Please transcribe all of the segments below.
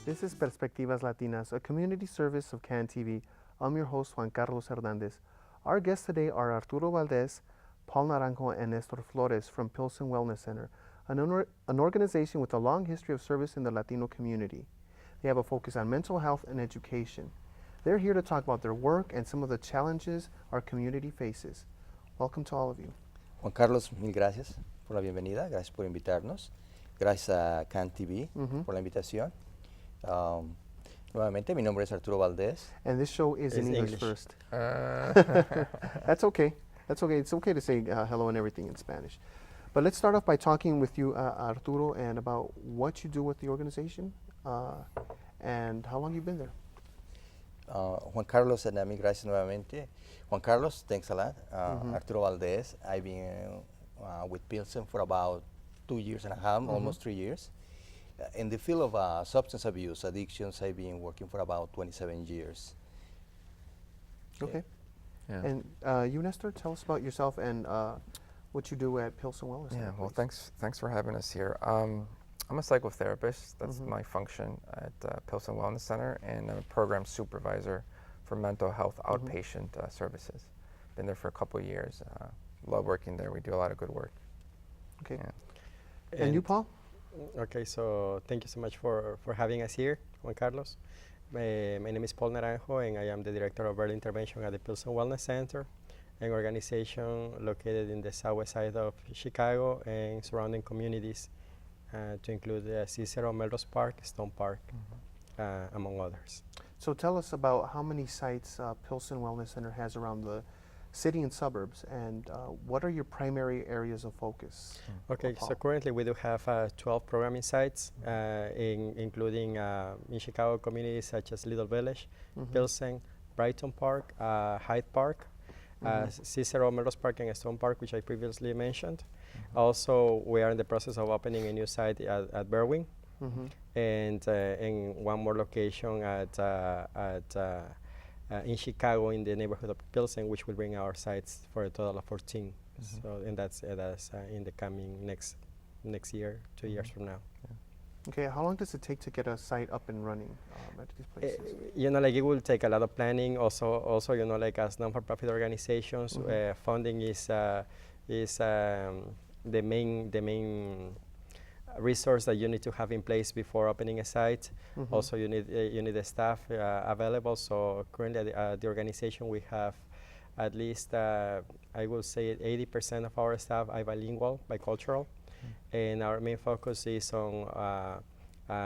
This is Perspectivas Latinas, a community service of CAN TV. I'm your host, Juan Carlos Hernandez. Our guests today are Arturo Valdez, Paul Naranjo, and NESTOR Flores from Pilsen Wellness Center, an organization with a long history of service in the Latino community. They have a focus on mental health and education. They're here to talk about their work and some of the challenges our community faces. Welcome to all of you. Juan Carlos, mil gracias por la bienvenida, gracias por invitarnos, gracias a CAN TV por la invitación. Nuevamente, mi nombre es Arturo Valdez. And this show is in English first. That's okay. That's okay. It's okay to say hello and everything in Spanish. But let's start off by talking with you, Arturo, and about what you do with the organization and how long you've been there. Juan Carlos, and mil gracias nuevamente. Juan Carlos, thanks a lot. Arturo Valdez, I've been with Pilsen for about 2 years and a half, almost 3 years. In the field of substance abuse, addictions, I've been working for about 27 years. Okay. Yeah. And you, Nestor, tell us about yourself and what you do at Pilsen Wellness Center. Yeah, well, thanks for having us here. I'm a psychotherapist. That's my function at Pilsen Wellness Center, and I'm a program supervisor for mental health outpatient services. Been there for a couple of years. Love working there. We do a lot of good work. Okay. Yeah. And you, Paul? Okay, so thank you so much for having us here, Juan Carlos. My name is Paul Naranjo, and I am the Director of Early Intervention at the Pilsen Wellness Center, an organization located in the southwest side of Chicago and surrounding communities, to include Cicero, Melrose Park, Stone Park, among others. So tell us about how many sites Pilsen Wellness Center has around the city and suburbs, and what are your primary areas of focus? Okay, so currently we do have 12 programming sites, including in Chicago communities such as Little Village, Pilsen, Brighton Park, Hyde Park, Cicero, Melrose Park, and Stone Park, which I previously mentioned. Also, we are in the process of opening a new site at Berwyn, and in one more location in Chicago, in the neighborhood of Pilsen, which will bring our sites for a total of 14. So, and that's in the coming next year, 2 years from now. Yeah. Okay, how long does it take to get a site up and running at these places? It will take a lot of planning. Also, as non-for-profit organizations, funding is the main resource that you need to have in place before opening a site. Also, you need the staff available. So currently at the organization, we have at least, I will say 80% of our staff are bilingual, bicultural. And our main focus is on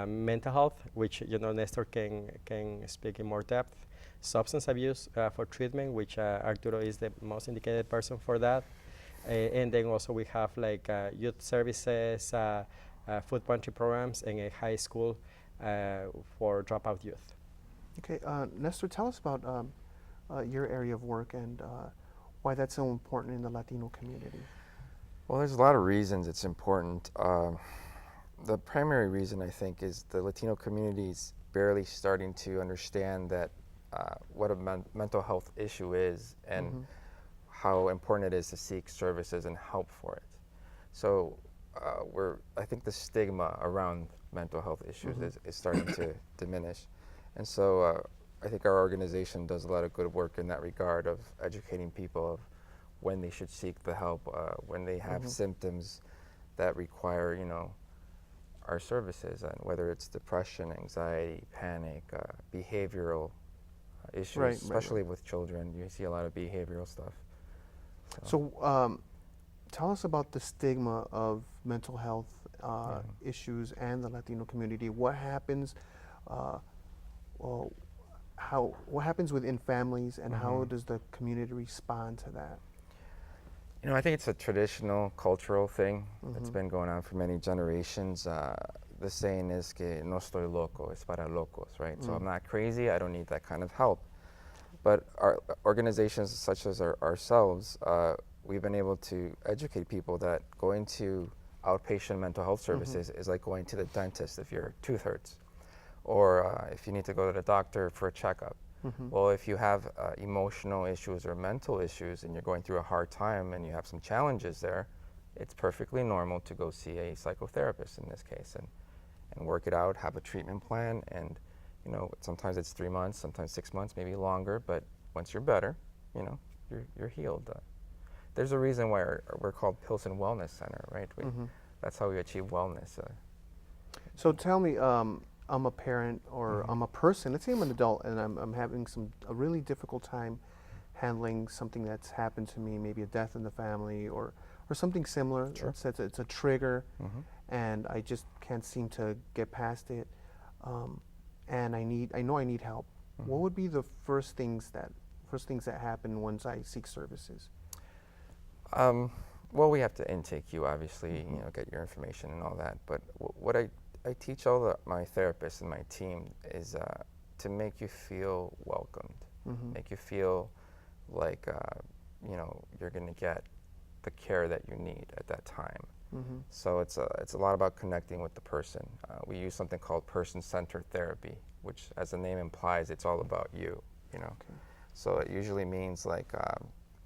mental health, which Nestor can speak in more depth. Substance abuse for treatment, which Arturo is the most indicated person for that. And then also we have like youth services, food pantry programs, and a high school for dropout youth. Okay, Nestor, tell us about your area of work and why that's so important in the Latino community. Well, there's a lot of reasons it's important. The primary reason, I think, is the Latino community is barely starting to understand that what a mental health issue is and how important it is to seek services and help for it. So I think the stigma around mental health issues is starting to diminish. And so I think our organization does a lot of good work in that regard of educating people of when they should seek the help, when they have symptoms that require, our services, and whether it's depression, anxiety, panic, behavioral issues, especially with children. You see a lot of behavioral stuff. So tell us about the stigma of mental health issues and the Latino community. What happens? What happens within families, and how does the community respond to that? I think it's a traditional cultural thing that's been going on for many generations. The saying is que no estoy loco, es para locos, right? So I'm not crazy, I don't need that kind of help. But our organizations such as ourselves, we've been able to educate people that going to outpatient mental health services is like going to the dentist if your tooth hurts, or if you need to go to the doctor for a checkup. Well, if you have emotional issues or mental issues and you're going through a hard time and you have some challenges there, it's perfectly normal to go see a psychotherapist in this case. and work it out, have a treatment plan, and you know, sometimes it's 3 months, sometimes 6 months, maybe longer, but once you're better, you know, you're healed. There's a reason why we're called Pilsen Wellness Center, right? That's how we achieve wellness. So tell me, I'm a parent or I'm a person, let's say I'm an adult and I'm having a really difficult time handling something that's happened to me, maybe a death in the family or something similar. Sure. It's a trigger and I just can't seem to get past it. And I know I need help. What would be the first things that happen once I seek services? Well, we have to intake you, obviously, you know, get your information and all that. But what I teach all my therapists and my team is to make you feel welcomed, make you feel like you know, you're going to get the care that you need at that time. So it's a lot about connecting with the person. We use something called person-centered therapy, which, as the name implies, it's all about you. You know, so it usually means like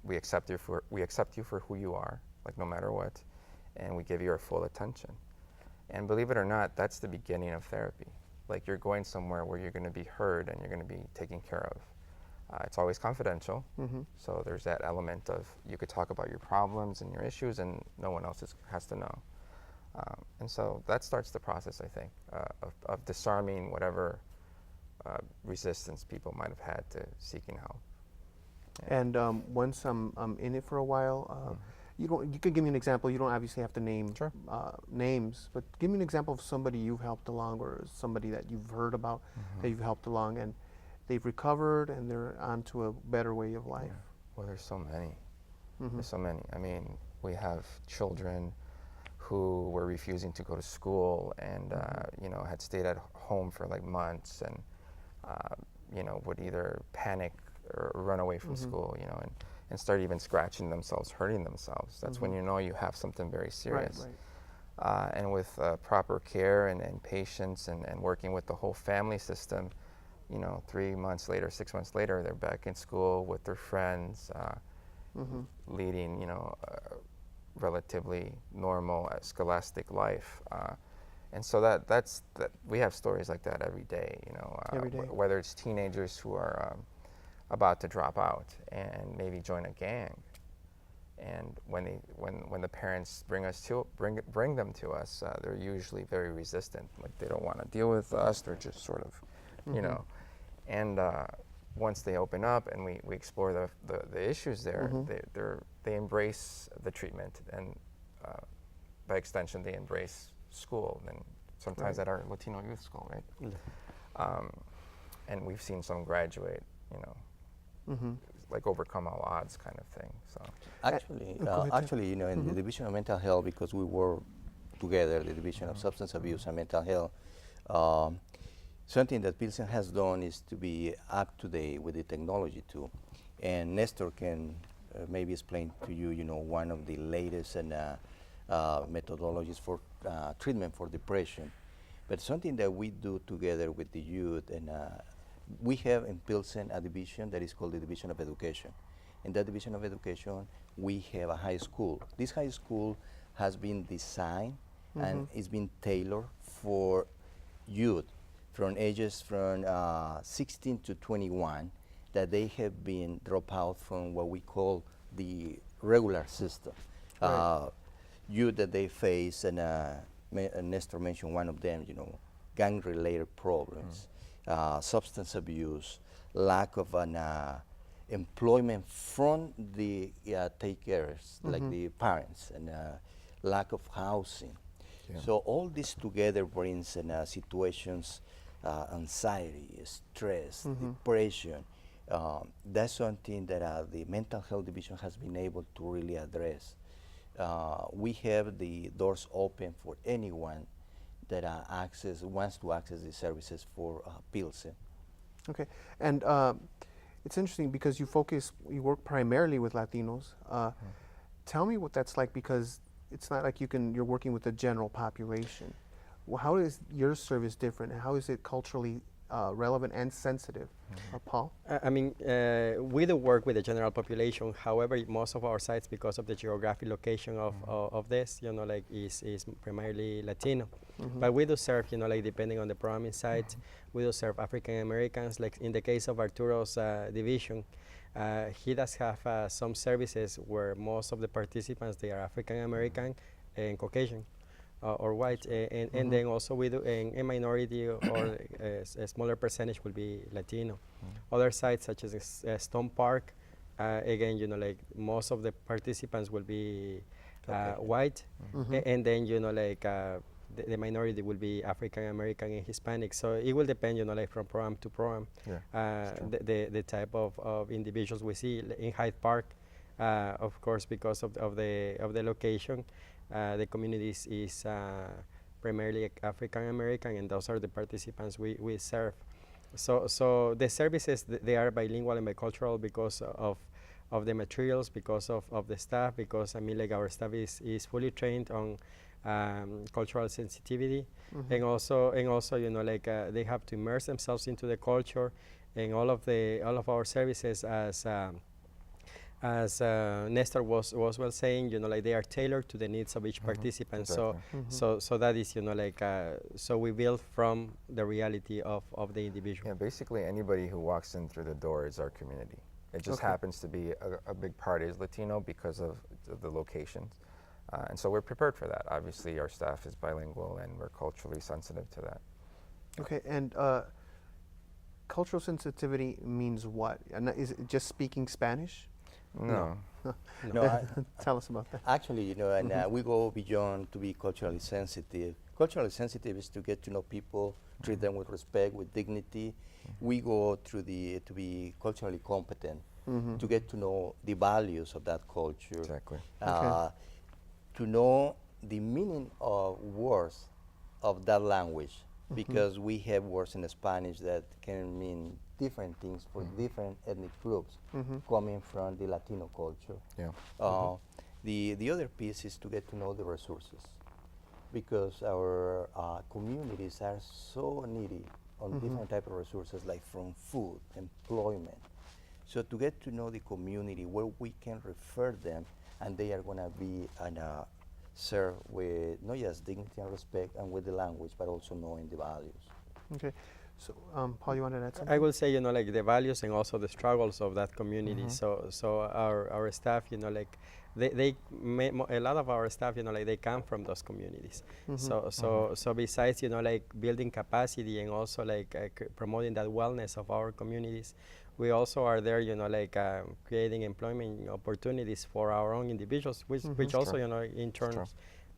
we accept you for who you are, like no matter what, and we give you our full attention. And believe it or not, that's the beginning of therapy. Like you're going somewhere where you're going to be heard and you're going to be taken care of. It's always confidential, so there's that element of you could talk about your problems and your issues and no one else has to know. And so that starts the process, I think, of disarming whatever resistance people might have had to seeking help. Yeah. And once I'm in it for a while, you could give me an example. You don't obviously have to name names, but give me an example of somebody you've helped along or somebody that you've heard about that you've helped along and they've recovered and they're onto a better way of life. Well, there's so many. There's so many. I mean, we have children who were refusing to go to school and you know, had stayed at home for like months and you know, would either panic or run away from school, you know, and start even scratching themselves, hurting themselves. That's when you know you have something very serious. Right. And with proper care and patience and working with the whole family system, you know, 3 months later, 6 months later, they're back in school with their friends, leading, you know, relatively normal scholastic life. And so that's we have stories like that every day, you know, Every day. Whether it's teenagers who are about to drop out and maybe join a gang, and when the parents bring them to us, they're usually very resistant. Like they don't want to deal with us. They're just sort of, you know, and once they open up and we explore the issues there, they embrace the treatment and by extension they embrace school and sometimes at our Latino youth school, right? And we've seen some graduate, you know, like overcome all odds kind of thing. So Actually, you know, in the Division of Mental Health, because we work together, the Division of Substance Abuse and Mental Health, something that Pilsen has done is to be up to date with the technology too. And Nestor can maybe explain to you, you know, one of the latest and methodologies for treatment for depression. But something that we do together with the youth, and we have in Pilsen a division that is called the Division of Education. In that Division of Education, we have a high school. This high school has been designed and it's been tailored for youth from ages from 16 to 21 that they have been dropped out from what we call the regular system. Youth that they face, and Nestor mentioned one of them, you know, gang-related problems, substance abuse, lack of an employment from the take carers, like the parents, and lack of housing. So all this together brings situations, anxiety, stress, depression. That's something that the Mental Health Division has been able to really address. We have the doors open for anyone that wants to access the services for Pilsen. Okay, and it's interesting because you work primarily with Latinos. Tell me what that's like, because it's not like you're working with the general population. Well, how is your service different? How is it culturally relevant and sensitive. Paul? I mean, we do work with the general population. However, most of our sites, because of the geographic location of this, like is primarily Latino. But we do serve, like depending on the programming site, we do serve African Americans. Like in the case of Arturo's division, he does have some services where most of the participants, they are African American and Caucasian. Or white, and then also we do a minority or a smaller percentage will be Latino. Other sites such as Stone Park, again, like most of the participants will be white, and then like the minority will be African American and Hispanic. So it will depend, like from program to program, the type of individuals we see in Hyde Park. Of course, because of the location. The community is primarily African American, and those are the participants we serve. So the services, they are bilingual and bicultural because of the materials, because of the staff, because I mean, like our staff is fully trained on cultural sensitivity, and also like they have to immerse themselves into the culture, and all of our services as Nestor was well saying, like they are tailored to the needs of each participant. Exactly. So that is, like, so we build from the reality of the individual. Yeah, basically anybody who walks in through the door is our community. It just happens to be a big part is Latino because of the locations. And so we're prepared for that. Obviously our staff is bilingual and we're culturally sensitive to that. Okay, and cultural sensitivity means what? And is it just speaking Spanish? No. No, Tell us about that. actually, and we go beyond to be culturally sensitive. Culturally sensitive is to get to know people, treat them with respect, with dignity. We go through to be culturally competent, to get to know the values of that culture. Exactly. To know the meaning of words of that language, because we have words in Spanish that can mean different things for different ethnic groups coming from the Latino culture. Yeah. The other piece is to get to know the resources, because our communities are so needy on different type of resources, like from food, employment. So to get to know the community where we can refer them, and they are going to be served with not just dignity and respect and with the language, but also knowing the values. Okay, so Paul, you wanted to add something? I will say, like the values and also the struggles of that community. So our staff, like a lot of our staff, like they come from those communities. So besides, like building capacity and also like promoting that wellness of our communities, we also are there, like creating employment opportunities for our own individuals, which also, in turn,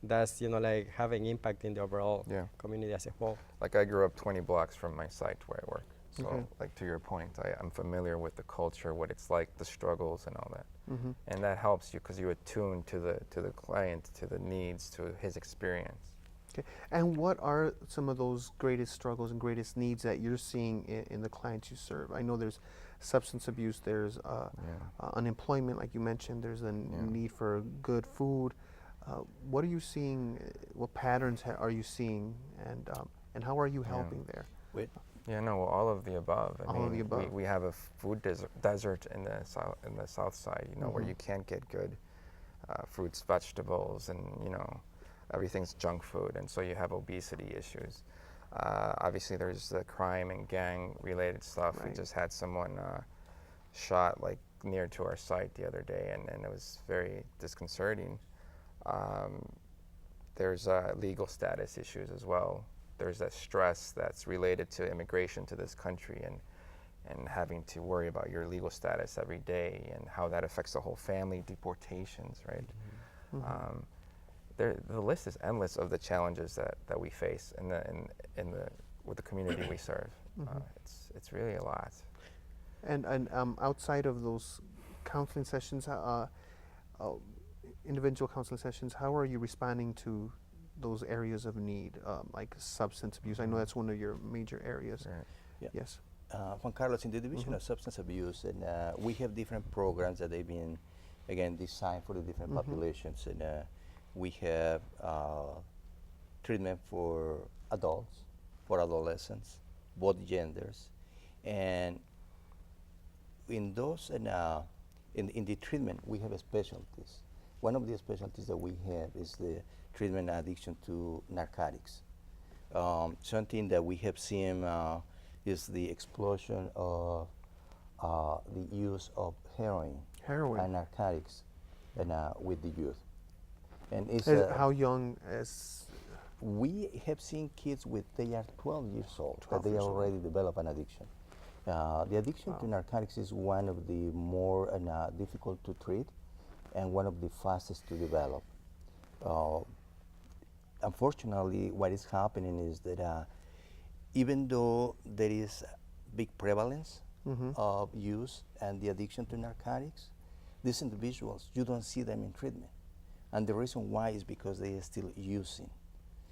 that's, like having impact in the overall community as a whole. Like I grew up 20 blocks from my site where I work. So like to your point, I'm familiar with the culture, what it's like, the struggles and all that. And that helps you because you attune to the client, to the needs, to his experience. Okay, and what are some of those greatest struggles and greatest needs that you're seeing in the clients you serve? I know there's substance abuse, there's unemployment, like you mentioned, there's a need for good food. What are you seeing? What patterns are you seeing, and how are you helping there? Well, all of the above. I all mean, of the above. We have a food desert in the south side, where you can't get good fruits, vegetables, and everything's junk food, and so you have obesity issues. Obviously, there's the crime and gang-related stuff. We just had someone shot like near to our site the other day, and it was very disconcerting. There's legal status issues as well. There's that stress that's related to immigration to this country and having to worry about your legal status every day and how that affects the whole family, deportations, right? The list is endless of the challenges that we face with the community we serve. It's really a lot. And outside of those counseling sessions, individual counseling sessions, how are you responding to those areas of need, like substance abuse? I know that's one of your major areas. Right. Yeah. Yes. Juan Carlos, in the Division of Substance Abuse, and we have different programs that they've been, again, designed for the different populations. And we have treatment for adults, for adolescents, both genders. And in those, in the treatment, we have specialties. One of the specialties that we have is the treatment addiction to narcotics. Something that we have seen is the explosion of the use of heroin and narcotics with the youth. And it's How young as? we have seen kids with they are 12 years old 12 that they years old. already develop an addiction. The addiction to narcotics is one of the more difficult to treat and one of the fastest to develop. Unfortunately, what is happening is that even though there is big prevalence of use and the addiction to narcotics, these individuals, you don't see them in treatment. And the reason why is because they are still using.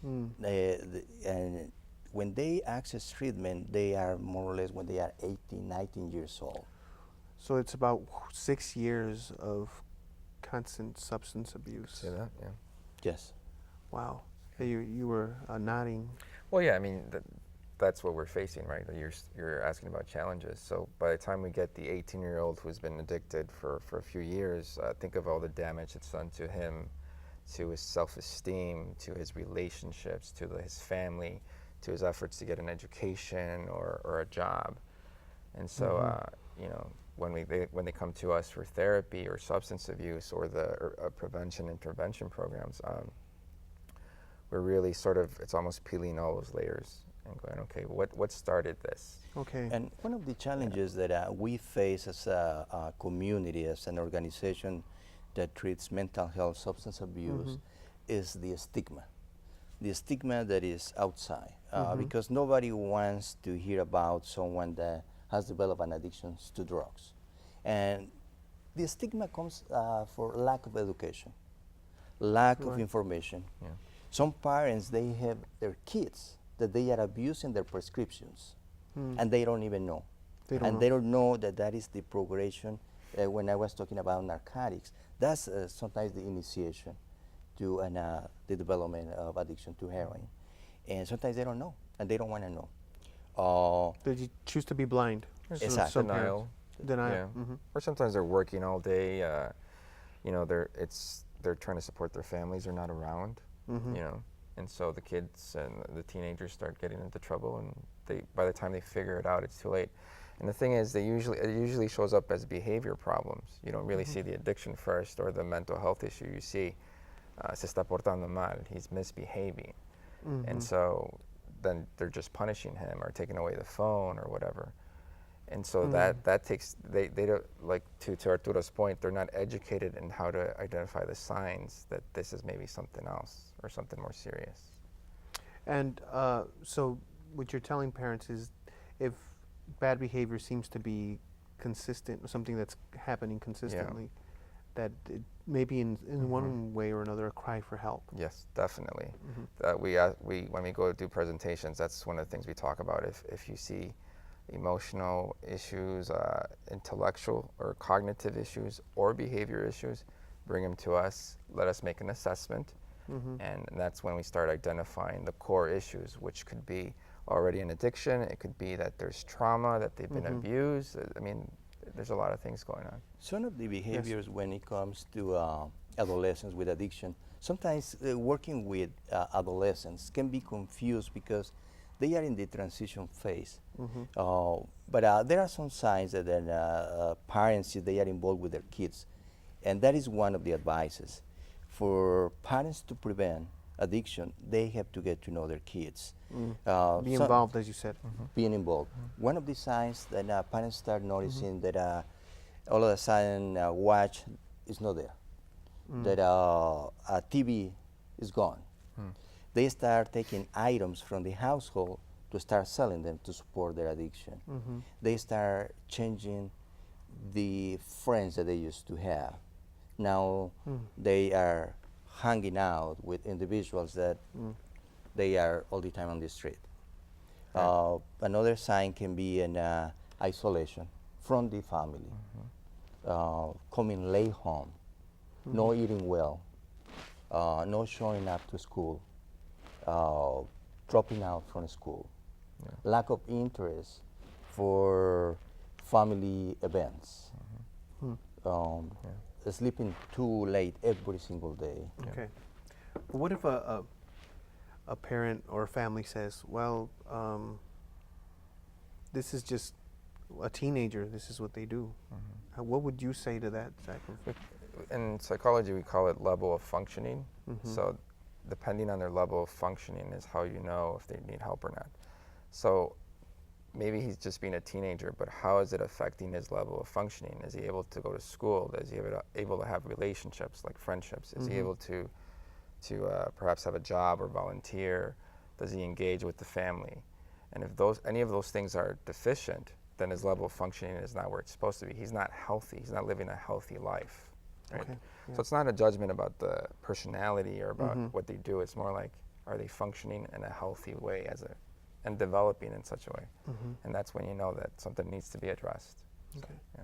And when they access treatment, they are more or less when they are 18, 19 years old. So it's about 6 years of constant substance abuse. Say that, yeah. Yes. Wow. Hey, you were nodding. Well, yeah, I mean, that's what we're facing, right? You're asking about challenges. So by the time we get the 18-year-old who's been addicted for a few years, think of all the damage it's done to him, to his self-esteem, to his relationships, to his family, to his efforts to get an education or a job. And so, you know, when they come to us for therapy or substance abuse or the prevention intervention programs, we're really sort of, it's almost peeling all those layers and going, okay, what started this? Okay. And one of the challenges that we face as a community, as an organization that treats mental health, substance abuse, is the stigma. The stigma that is outside, because nobody wants to hear about someone that has developed an addiction to drugs. And the stigma comes for lack of education, lack of information. Yeah. Some parents, they have their kids that they are abusing their prescriptions, and they don't even know. They don't know that that is the progression. When I was talking about narcotics, that's sometimes the initiation to the development of addiction to heroin. And sometimes they don't know, and they don't want to know. Did you choose to be blind? Exactly. Some Denial. Denial. Yeah. Or sometimes they're working all day. You know, they're trying to support their families. They're not around. You know, and so the kids and the teenagers start getting into trouble, and by the time they figure it out, it's too late. And the thing is, it usually shows up as behavior problems. You don't really see the addiction first or the mental health issue. You see, se está portando mal. He's misbehaving, and so then they're just punishing him or taking away the phone or whatever. And so that takes, they don't, like to Arturo's point, they're not educated in how to identify the signs that this is maybe something else or something more serious. And so what you're telling parents is if bad behavior seems to be consistent, something that's happening consistently, that it maybe in one way or another a cry for help. Yes, definitely. We when we go do presentations, that's one of the things we talk about. If you see emotional issues, intellectual or cognitive issues, or behavior issues, bring them to us, let us make an assessment, and that's when we start identifying the core issues, which could be already an addiction, it could be that there's trauma, that they've been abused. I mean, there's a lot of things going on. Some of the behaviors when it comes to adolescents with addiction, sometimes working with adolescents can be confused because they are in the transition phase. But there are some signs that parents, if they are involved with their kids, and that is one of the advices. For parents to prevent addiction, they have to get to know their kids. Be involved, as you said. Being involved. One of the signs that parents start noticing that all of a sudden watch is not there, that TV is gone. They start taking items from the household to start selling them to support their addiction. They start changing the friends that they used to have. Now they are hanging out with individuals that they are all the time on the street. Another sign can be an isolation from the family, coming late home, no eating well, no showing up to school, dropping out from school. lack of interest for family events, sleeping too late every single day. Okay. But what if a parent or a family says, well, this is just a teenager, this is what they do? What would you say to that, Zach? In psychology, we call it level of functioning. So depending on their level of functioning is how you know if they need help or not. So maybe he's just being a teenager, but how is it affecting his level of functioning? Is he able to go to school? Is he able to have relationships like friendships? Is he able to perhaps have a job or volunteer? Does he engage with the family? And if any of those things are deficient, then his level of functioning is not where it's supposed to be. He's not healthy. He's not living a healthy life. Right? Okay, yeah. So it's not a judgment about the personality or about what they do. It's more like, are they functioning in a healthy way and developing in such a way? And that's when you know that something needs to be addressed. Okay. So, yeah.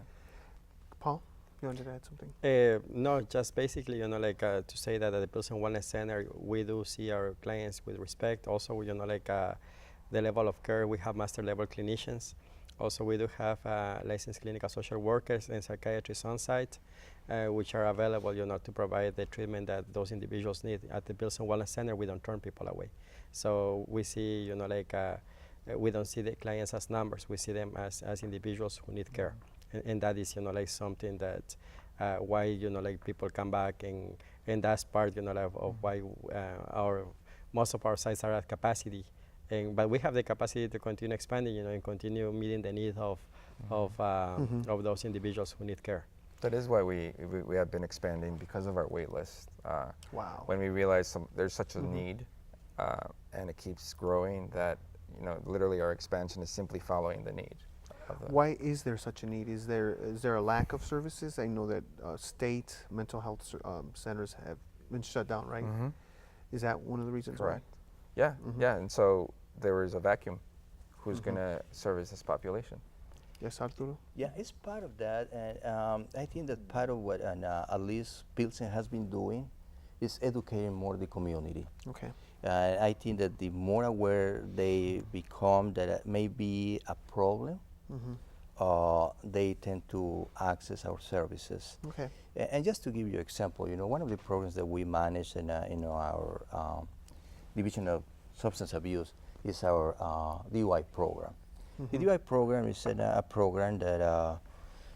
Paul, you wanted to add something? No, just basically, to say that at the Pilsen Wellness Center, we do see our clients with respect. Also, the level of care, we have master level clinicians. Also, we do have licensed clinical social workers and psychiatrists on site, which are available, to provide the treatment that those individuals need. At the Pilsen Wellness Center, we don't turn people away. So we see, we don't see the clients as numbers. We see them as individuals who need care. And that is, something that why, people come back, and that's part, of why most of our sites are at capacity. But we have the capacity to continue expanding, and continue meeting the needs of those individuals who need care. That is why we have been expanding, because of our wait list. Wow. When we realize there's such a need, and it keeps growing, that literally our expansion is simply following the need. Why is there such a need? Is there a lack of services? I know that state mental health centers have been shut down, right? Is that one of the reasons? Correct. Yeah, yeah, and so there is a vacuum. Who's going to service this population? Yes, Arturo? Yeah, it's part of that, and I think that part of what at least Pilsen has been doing is educating more the community. Okay. I think that the more aware they become that it may be a problem, they tend to access our services. Okay. And just to give you an example, one of the programs that we manage in our Division of Substance Abuse is our DUI program. The DUI program is a program that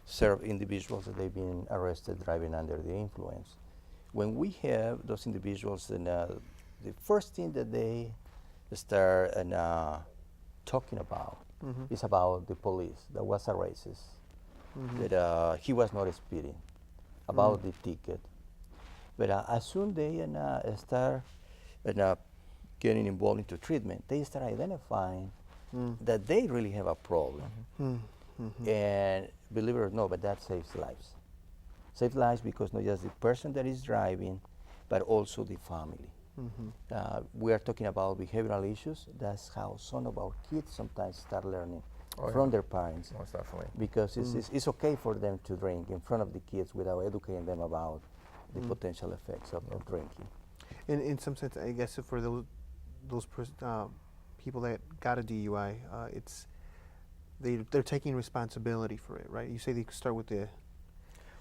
serves individuals that they've been arrested driving under the influence. When we have those individuals, the first thing that they start talking about is about the police that was a racist, that he was not speeding, about the ticket. But as soon they start getting involved into treatment, they start identifying that they really have a problem. And believe it or not, but that saves lives. Saves lives because not just the person that is driving, but also the family. We are talking about behavioral issues. That's how some of our kids sometimes start learning from their parents. Most definitely. Because it's okay for them to drink in front of the kids without educating them about the potential effects of drinking. In some sense, I guess for those people that got a DUI, they're taking responsibility for it, right? You say they start with the...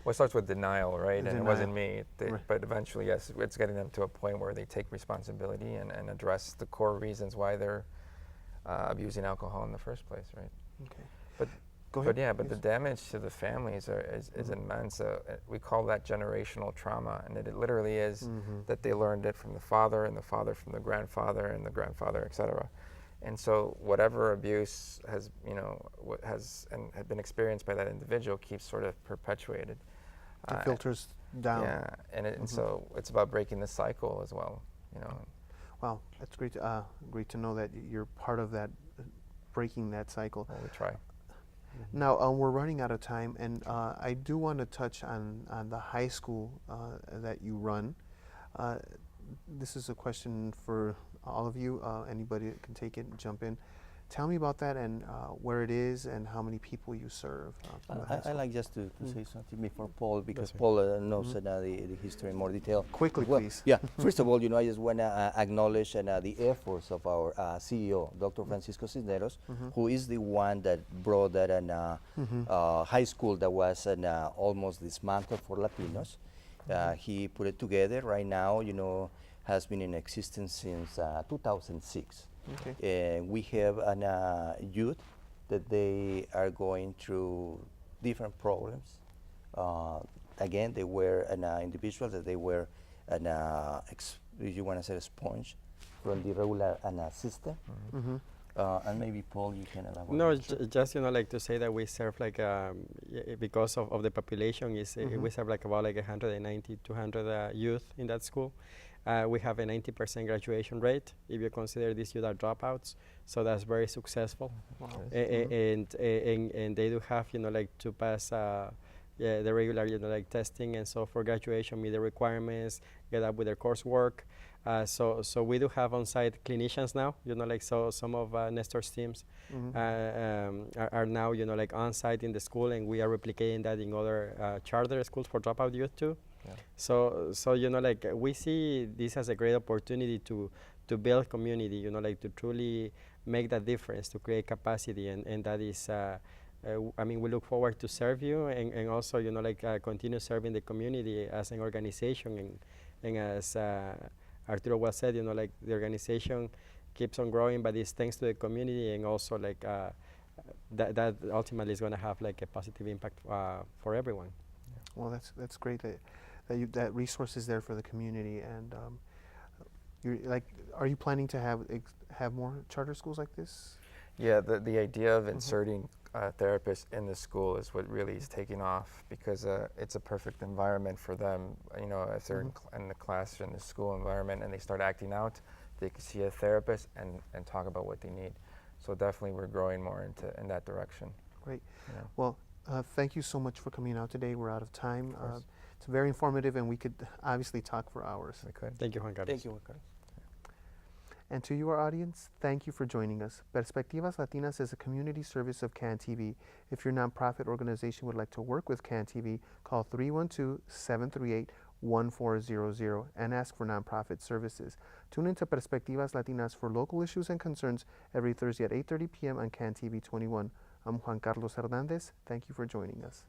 Well, it starts with denial, right? And it wasn't Denial. me. Right. But eventually, yes, it's getting them to a point where they take responsibility and address the core reasons why they're abusing alcohol in the first place, right? Okay. But Go ahead. But yeah, but Yes. the damage to the families is immense. We call that generational trauma, and it literally is that they learned it from the father, and the father from the grandfather, and the grandfather, etc. And so whatever abuse has, had been experienced by that individual keeps sort of perpetuated. It filters down. Yeah, and so it's about breaking the cycle as well, Wow, that's great. Great to know that you're part of that, breaking that cycle. Well, we try. Now we're running out of time, and I do want to touch on the high school that you run. This is a question for all of you. Anybody that can take it and jump in. tell me about that and where it is and how many people you serve. From the high I school. like just to say something before Paul, because That's Paul knows the history in more detail. Quickly, Well, please. Yeah, first of all, I just want to acknowledge the efforts of our CEO, Dr. Francisco Cisneros, who is the one that brought that high school that was almost dismantled for Latinos. He put it together. Right now, has been in existence since 2006. Okay. We have youth that they are going through different problems. Again, they were individuals that they were if you want to say a sponge from the regular system. And maybe Paul, you can elaborate. No, just like to say that we serve like because of the population is we serve like about like 190 200 youth in that school. We have a 90% graduation rate if you consider these youth are dropouts, so that's very successful. Wow. And they do have like to pass the regular like testing, and so for graduation meet the requirements, get up with their coursework. So we do have on-site clinicians now, like so some of NESTOR's teams are now like on-site in the school, and we are replicating that in other charter schools for dropout youth too. Yeah. So like we see this as a great opportunity to build community, like to truly make that difference, to create capacity, and that is I mean, we look forward to serve you and also like continue serving the community as an organization, and as Arturo well said, like the organization keeps on growing, but it's thanks to the community, and also like that ultimately is going to have like a positive impact for everyone. Well, that's great that resource is there for the community. And are you planning to have more charter schools like this? Yeah, the idea of inserting therapists in the school is what really is taking off, because it's a perfect environment for them. If they're in the class, in the school environment, and they start acting out, they can see a therapist and talk about what they need. So definitely we're growing more in that direction. Great. Yeah. Well, thank you so much for coming out today. We're out of time. It's very informative, and we could obviously talk for hours. We could. Thank you, Juan Carlos. Thank you, Juan Carlos. And to you, our audience, thank you for joining us. Perspectivas Latinas is a community service of CAN TV. If your nonprofit organization would like to work with CAN TV, call 312-738-1400 and ask for nonprofit services. Tune into Perspectivas Latinas for local issues and concerns every Thursday at 8:30 p.m. on CAN TV 21. I'm Juan Carlos Hernandez. Thank you for joining us.